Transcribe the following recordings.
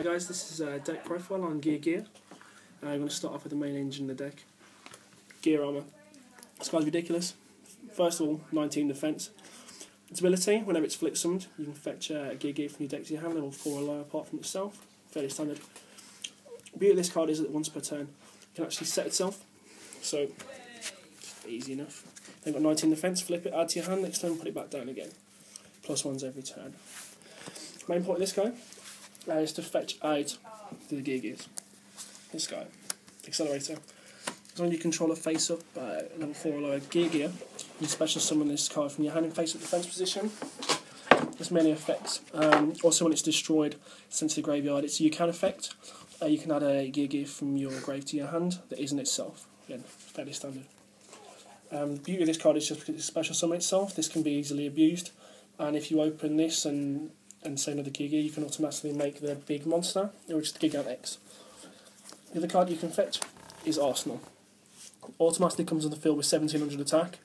Hi guys, this is a deck profile on Geariagia. I'm going to start off with the main engine of the deck. Gear armour. This guy's ridiculous. First of all, 19 defence. Its ability, whenever it's flip summoned, you can fetch Geariagia from your deck to your hand, level 4 or lower apart from itself. Fairly standard. The beauty of this card is that once per turn, it can actually set itself. So, easy enough. They've got 19 defence, flip it, add to your hand, next turn put it back down again. +1s every turn. Main point of this guy is to fetch out the Geariagias. This guy, Accelerator. As long as you control a face-up level 4 or lower Geariagia, you special summon this card from your hand in face-up defence position. There's many effects. Also, when it's destroyed, sent to the graveyard, it's a you can effect. You can add a Geariagia from your grave to your hand that isn't itself. Again, fairly standard. The beauty of this card is just because it's special summon itself, this can be easily abused. And if you open this and say another Geariagia, you can automatically make the big monster, which is the Gigant X. The other card you can fetch is Arsenal. Automatically comes on the field with 1700 attack.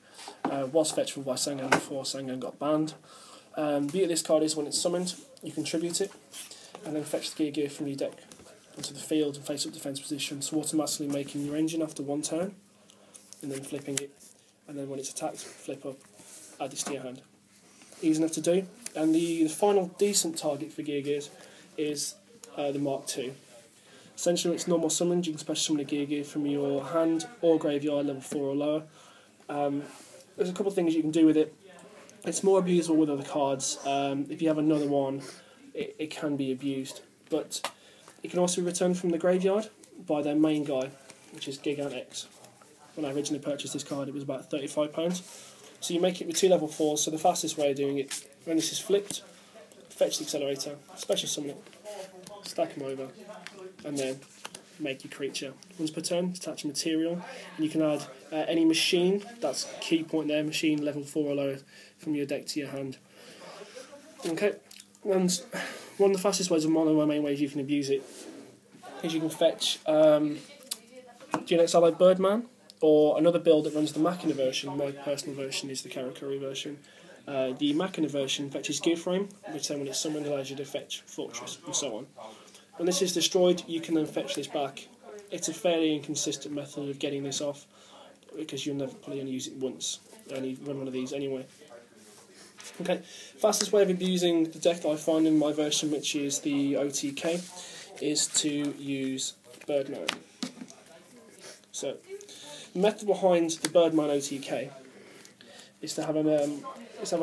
Was fetchable by Sangan before Sangan got banned. The beauty of this card is when it's summoned, you contribute it, and then fetch the Geariagia from your deck onto the field and face up defence position, so automatically making your engine after one turn, and then flipping it, and then when it's attacked, flip up, add this to your hand. Easy enough to do. And the final decent target for Geariagias is the Mark II. Essentially, when it's normal summoned, you can special summon a Geariagia from your hand or graveyard, level 4 or lower. There's a couple of things you can do with it. It's more abusable with other cards. If you have another one, it can be abused. But it can also be returned from the graveyard by their main guy, which is Gigant X. When I originally purchased this card, it was about £35. So you make it with 2 level 4s, so the fastest way of doing it, when this is flipped, fetch the Accelerator, special summon it, stack them over, and then make your creature. Once per turn, attach a material, and you can add any machine, that's key point there, machine level 4 or lower, from your deck to your hand. Okay, and one of the fastest ways, and one of my main ways you can abuse it, is you can fetch GNX Allied Birdman, or another build that runs the Machina version. My personal version is the Karukuri version. The Machina version fetches Gear Frame, which then when it's summoned allows you to fetch Fortress, and so on. When this is destroyed, you can then fetch this back. It's a fairly inconsistent method of getting this off, because you'll never probably only use it once. Only run one of these anyway. Okay, fastest way of abusing the deck that I find in my version, which is the OTK, is to use Birdman. So, the method behind the Birdman OTK is to have an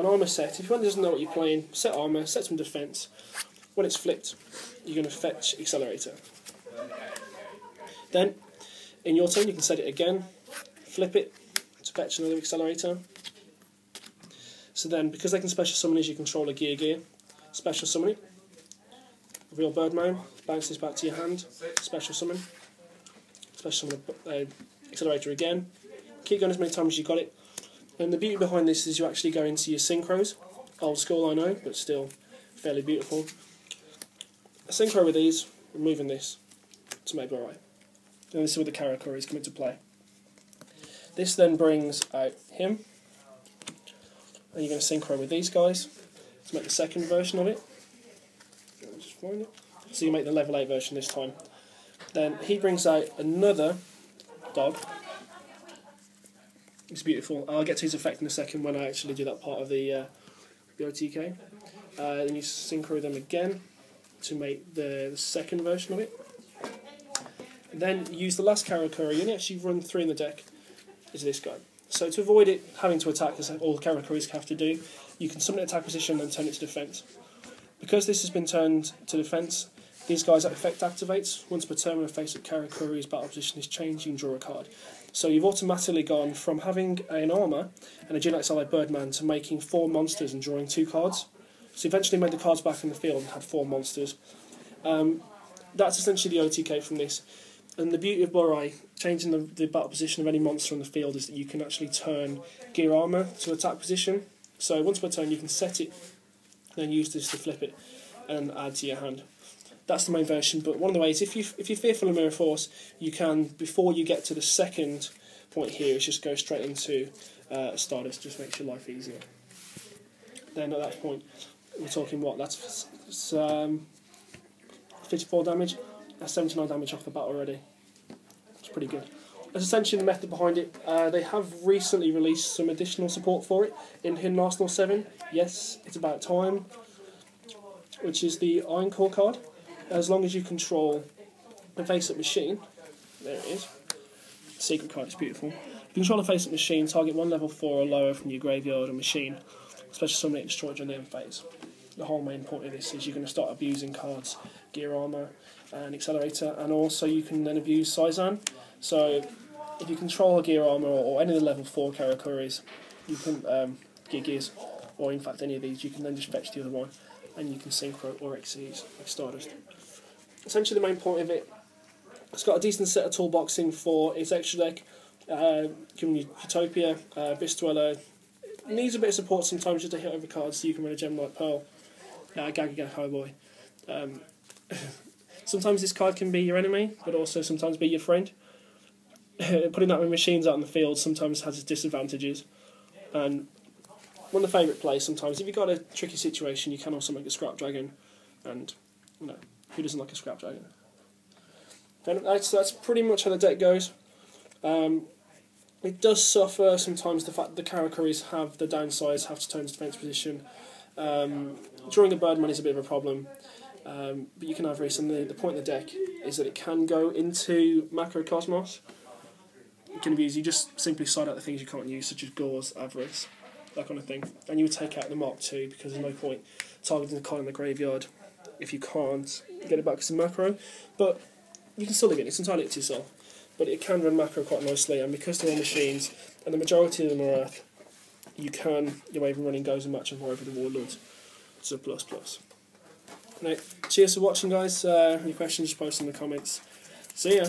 armour set. If one doesn't know what you're playing, set armour, set some defence. When it's flipped, you're going to fetch Accelerator. Then, in your turn, you can set it again, flip it to fetch another Accelerator. So then, because they can special summon as you control a Geariagia, special summon it. Real Birdman, bounce this back to your hand, special summon. Special summon Accelerator again. Keep going as many times as you got it. And the beauty behind this is you actually go into your synchros. Old school, I know, but still fairly beautiful. A synchro with these, removing this to make Borai. And this is where the Karakuris come into play. This then brings out him. And you're going to synchro with these guys to make the second version of it. Just find it. So you make the level 8 version this time. Then he brings out another dog. It's beautiful. I'll get to his effect in a second when I actually do that part of the OTK. Then you synchro them again to make the second version of it. And then use the last Karakuri. You only actually run 3 in the deck, is this guy. So to avoid it having to attack, as all the Karakuris have to do, you can summon it attack position and turn it to defence. Because this has been turned to defence, these guys' effect activates. Once per turn when a face-up Karakuri's battle position is changed, you can draw a card. So you've automatically gone from having an armour and a GNX Allied Birdman to making 4 monsters and drawing 2 cards. So you eventually made the cards back in the field and had 4 monsters. That's essentially the OTK from this. And the beauty of Borai, changing the battle position of any monster on the field, is that you can actually turn Gear Armour to attack position. So once per turn you can set it, then use this to flip it and add to your hand. That's the main version, but one of the ways, if you're fearful of Mirror Force, you can, before you get to the second point here, is just go straight into Stardust, just makes your life easier. Then at that point, we're talking what, that's 54 damage. That's 79 damage off the bat already. It's pretty good. That's essentially the method behind it. They have recently released some additional support for it in Hidden Arsenal 7. Yes, it's about time. Which is the Iron Core card. As long as you control a face-up machine, there it is. Secret card is beautiful. You control a face-up machine, target one level 4 or lower from your graveyard or machine, especially something destroyed during the end phase. The whole main point of this is you're going to start abusing cards, Gear Armour and Accelerator, and also you can then abuse Saizan. So if you control a Gear Armour or any of the level 4 Karakuris, you can Gear Gears, or in fact any of these, you can then just fetch the other one and you can Synchro or Xyz like Stardust. Essentially the main point of it, it's got a decent set of toolboxing for its extra deck, giving you Utopia, Beast Dweller. It needs a bit of support sometimes just to hit over cards so you can run a Gem like Pearl, Geariagia Cowboy. Sometimes this card can be your enemy, but also sometimes be your friend. Putting that with machines out in the field sometimes has its disadvantages. And one of the favourite plays sometimes, if you've got a tricky situation, you can also make a Scrap Dragon. And, you know, who doesn't like a Scrap Dragon? And that's pretty much how the deck goes. It does suffer sometimes the fact that the Karakuris have the downsides, have to turn to defence position. Drawing a Birdman is a bit of a problem. But you can have recently, the point of the deck is that it can go into Macrocosmos. It can be easy, you just simply side out the things you can't use, such as Gauze, Avarice, that kind of thing. And you would take out the Mark II because there's no point targeting the card in the graveyard if you can't get it back as a macro. But you can still live it, it's entirely up to yourself. But it can run macro quite nicely, and because they're all machines, and the majority of them are Earth, your way of running goes and match and more over the Warlords. It's a plus. Right, cheers for watching, guys. Any questions, just post in the comments. See ya.